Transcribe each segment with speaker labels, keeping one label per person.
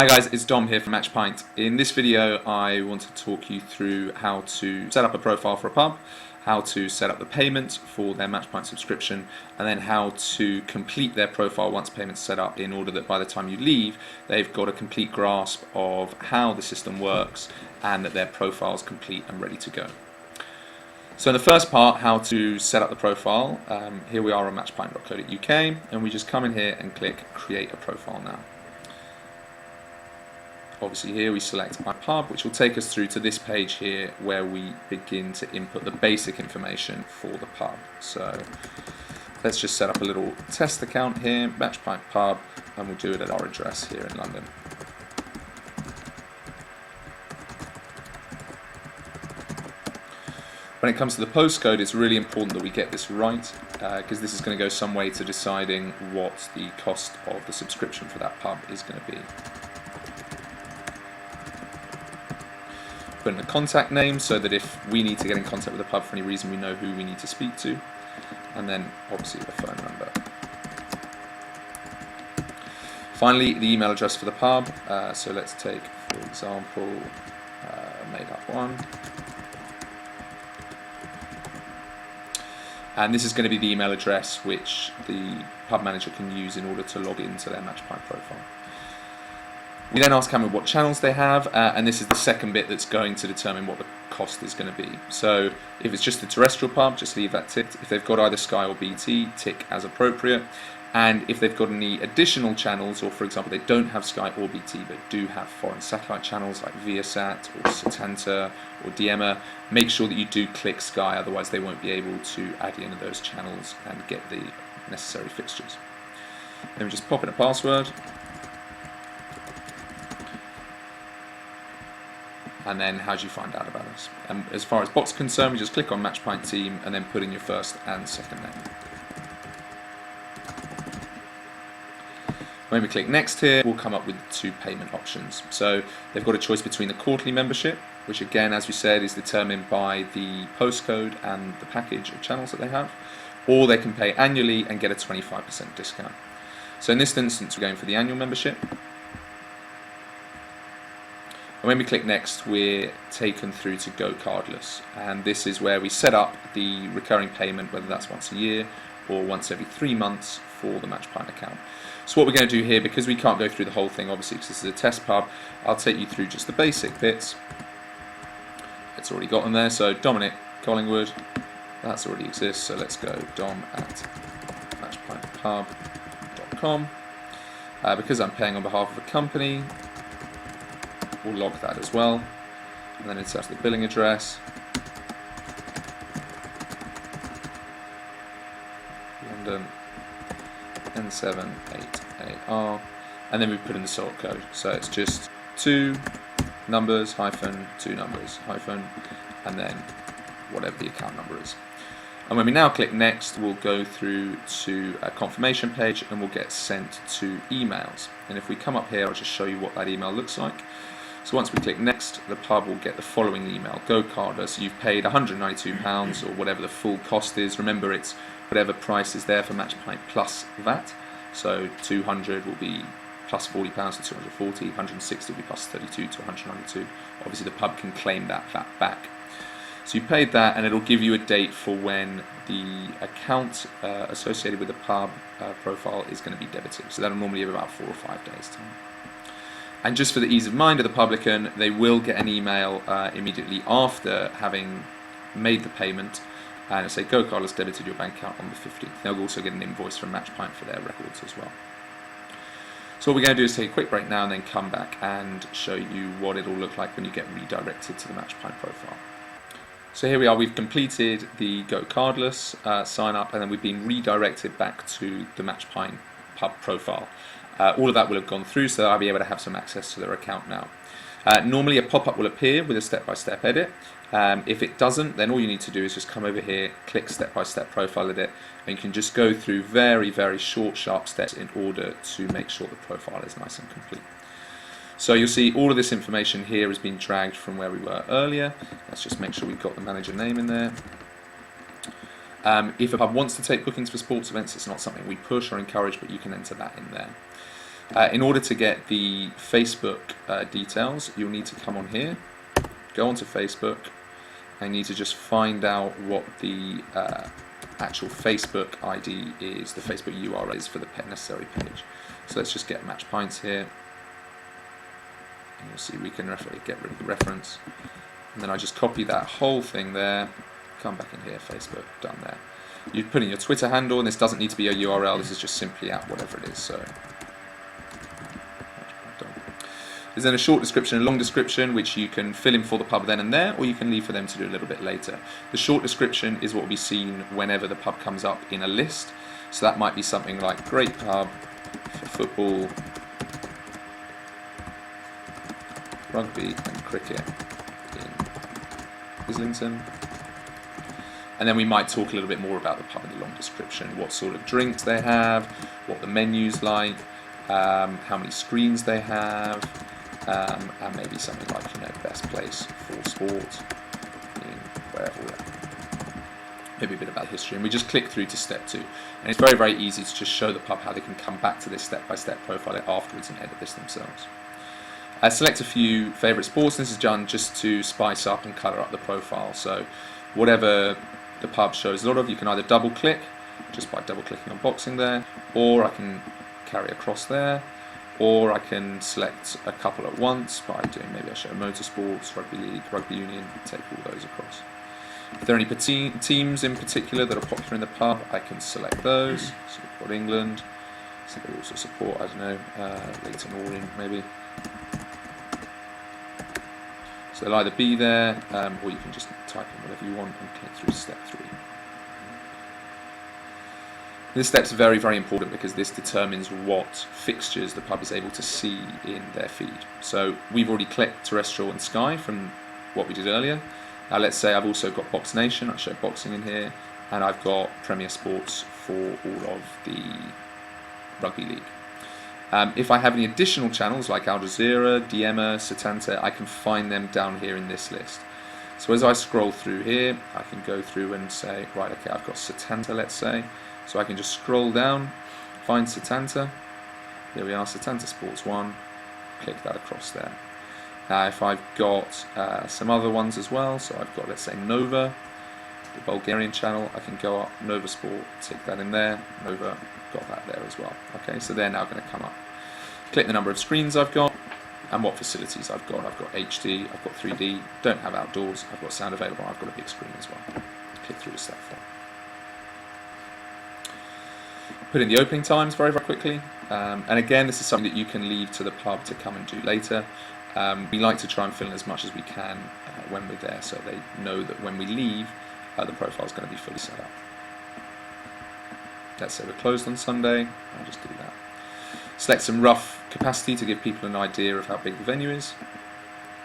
Speaker 1: Hi guys, it's Dom here from Matchpint. In this video I want to talk you through how to set up a profile for a pub, how to set up the payment for their Matchpint subscription, and then how to complete their profile once payment's set up in order that by the time you leave they've got a complete grasp of how the system works and that their profile is complete and ready to go. So in the first part, how to set up the profile, here we are on matchpint.co.uk and we just come in here and click create a profile now. Obviously here we select my pub, which will take us through to this page here where we begin to input the basic information for the pub. So let's just set up a little test account here, Matchpint Pub, and we'll do it at our address here in London. When it comes to the postcode, it's really important that we get this right because this is going to go some way to deciding what the cost of the subscription for that pub is going to be. Put in the contact name so that if we need to get in contact with the pub for any reason, we know who we need to speak to, and then obviously the phone number. Finally, the email address for the pub, so let's take, for example, made up one. And this is going to be the email address which the pub manager can use in order to log into their Matchpint profile. We then ask Cameron what channels they have, and this is the second bit that's going to determine what the cost is going to be. So if it's just a terrestrial pub, just leave that ticked. If they've got either Sky or BT, tick as appropriate. And if they've got any additional channels, or for example they don't have Sky or BT but do have foreign satellite channels like Viasat or Setanta or Diema, make sure that you do click Sky, otherwise they won't be able to add in those channels and get the necessary fixtures. Then we just pop in a password. And then how do you find out about us? And as far as bots are concerned, we just click on Matchpint Team and then put in your first and second name. When we click next here, we'll come up with two payment options. So they've got a choice between the quarterly membership, which again, as we said, is determined by the postcode and the package of channels that they have, or they can pay annually and get a 25% discount. So in this instance, we're going for the annual membership. And when we click next, we're taken through to Go Cardless, and this is where we set up the recurring payment, whether that's once a year or once every 3 months for the Matchpint account. So what we're going to do here, because we can't go through the whole thing obviously because this is a test pub, I'll take you through just the basic bits. It's already got them there, so Dominic Collingwood, that's already exists, so let's go dom@matchpintpub.com. Because I'm paying on behalf of a company, we'll log that as well, and then insert the billing address, London N78AR, and then we put in the sort code. So it's just 2 numbers hyphen 2 numbers hyphen, and then whatever the account number is. And when we now click next, we'll go through to a confirmation page and we'll get sent to emails. And if we come up here, I'll just show you what that email looks like. So once we click next, the pub will get the following email: Go Cardless, you've paid £192 or whatever the full cost is. Remember, it's whatever price is there for Matchpint plus VAT. So 200 will be plus £40 to 240, 160 will be plus 32 to 192. Obviously the pub can claim that VAT back. So you paid that, and it'll give you a date for when the account associated with the pub profile is going to be debited. So that'll normally be about 4 or 5 days time. And just for the ease of mind of the publican, they will get an email immediately after having made the payment, and it'll say Go Cardless debited your bank account on the 15th. They'll also get an invoice from Matchpint for their records as well. So what we're going to do is take a quick break now and then come back and show you what it'll look like when you get redirected to the Matchpint profile. So here we are, we've completed the Go Cardless sign up, and then we've been redirected back to the Matchpint pub profile. All of that will have gone through, so I'll be able to have some access to their account now. Normally a pop-up will appear with a step-by-step edit. If it doesn't, then all you need to do is just come over here, click step-by-step profile edit, and you can just go through very, very short, sharp steps in order to make sure the profile is nice and complete. So you'll see all of this information here has been dragged from where we were earlier. Let's just make sure we've got the manager name in there. If a pub wants to take bookings for sports events, it's not something we push or encourage, but you can enter that in there. In order to get the Facebook details, you'll need to come on here, go onto Facebook, and you need to just find out what the actual Facebook ID is, the Facebook URL is for the Pet Necessary page. So let's just get Matchpint here. And you'll see we can get rid of the reference. And then I just copy that whole thing there, come back in here, Facebook, done there. You put in your Twitter handle, and this doesn't need to be a URL, this is just simply at whatever it is. So there's then a short description and a long description, which you can fill in for the pub then and there, or you can leave for them to do a little bit later. The short description is what will be seen whenever the pub comes up in a list. So that might be something like great pub for football, rugby and cricket in Islington. And then we might talk a little bit more about the pub in the long description, what sort of drinks they have, what the menu's like, how many screens they have, and maybe something like, best place for sport in wherever we're at. Maybe a bit about history, and we just click through to step 2. And it's very, very easy to just show the pub how they can come back to this step-by-step profile afterwards and edit this themselves. Select a few favourite sports, and this is done just to spice up and colour up the profile. So whatever the pub shows a lot of, you can either double click, just by double clicking on boxing there, or I can carry across there, or I can select a couple at once by doing, maybe I show motorsports, rugby league, rugby union, take all those across. If there are any teams in particular that are popular in the pub, I can select those. So we've got England, so they also support, I don't know, Leighton Orient maybe. So they'll either be there, or you can just type in whatever you want and click through step 3. This step's very, very important because this determines what fixtures the pub is able to see in their feed. So we've already clicked terrestrial and Sky from what we did earlier. Now let's say I've also got Box Nation, I show boxing in here, and I've got Premier Sports for all of the Rugby League. If I have any additional channels like Al Jazeera, Diema, Setanta, I can find them down here in this list. So as I scroll through here, I can go through and say, right, okay, I've got Setanta, let's say. So I can just scroll down, find Setanta. Here we are, Setanta Sports 1. Click that across there. Now if I've got some other ones as well, so I've got, let's say, Nova, the Bulgarian channel, I can go up, Nova Sport, tick that in there, Nova, got that there as well. Okay, so they're now going to come up. Click the number of screens I've got, and what facilities I've got. I've got HD, I've got 3D, don't have outdoors, I've got sound available, I've got a big screen as well. Click through to step 4. Put in the opening times very, very quickly, and again this is something that you can leave to the pub to come and do later. We like to try and fill in as much as we can when we're there, so they know that when we leave the profile is going to be fully set up. Let's say we're closed on Sunday, I'll just do that. Select some rough capacity to give people an idea of how big the venue is,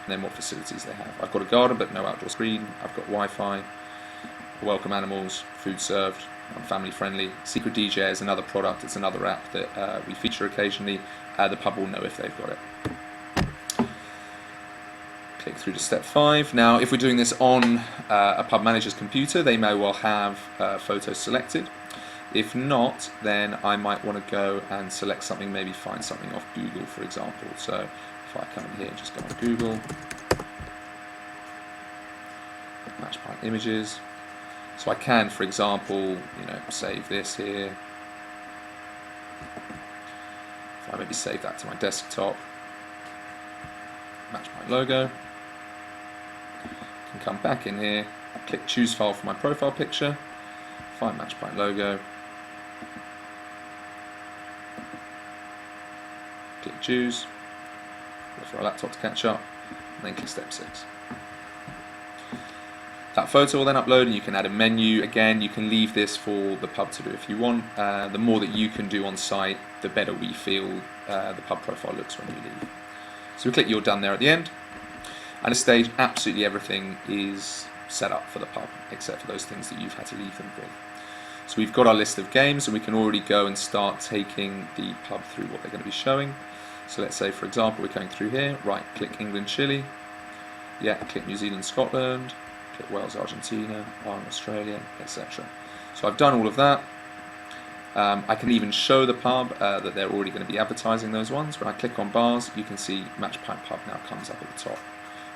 Speaker 1: and then what facilities they have. I've got a garden but no outdoor screen, I've got Wi-Fi, welcome animals, food served, I'm family friendly. Secret DJ is another product, it's another app that we feature occasionally. The pub will know if they've got it. Click through to step 5. Now if we're doing this on a pub manager's computer, they may well have photos selected. If not, then I might want to go and select something, maybe find something off Google, for example. So if I come in here and just go on Google, Matchpint images. So I can, for example, save this here. If I maybe save that to my desktop, Matchpint logo. Can come back in here, click choose file for my profile picture, find Matchpint logo, click choose, wait for our laptop to catch up, and then click step 6. That photo will then upload and you can add a menu. Again, you can leave this for the pub to do if you want. The more that you can do on site, the better we feel the pub profile looks when you leave. So we click you're done there at the end. At this stage, absolutely everything is set up for the pub, except for those things that you've had to leave them with. So we've got our list of games and we can already go and start taking the pub through what they're going to be showing. So let's say, for example, we're going through here, right, click England, Chile. Yeah, click New Zealand, Scotland. Click Wales, Argentina, Ireland, Australia, etc. So I've done all of that. I can even show the pub that they're already going to be advertising those ones. When I click on bars, you can see Matchpint Pub now comes up at the top.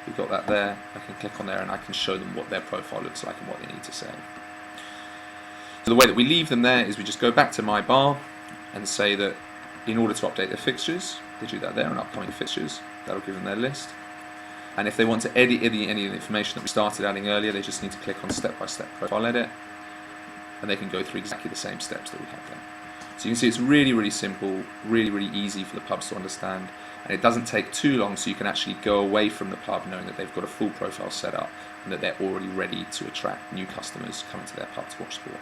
Speaker 1: We've got that there. I can click on there and I can show them what their profile looks like and what they need to say. So the way that we leave them there is we just go back to My Bar and say that in order to update their fixtures, they do that there on upcoming fixtures. That'll give them their list. And if they want to edit any of the information that we started adding earlier, they just need to click on step-by-step profile edit, and they can go through exactly the same steps that we have there. So you can see it's really, really simple, really, really easy for the pubs to understand, and it doesn't take too long, so you can actually go away from the pub knowing that they've got a full profile set up and that they're already ready to attract new customers coming to their pub to watch sport.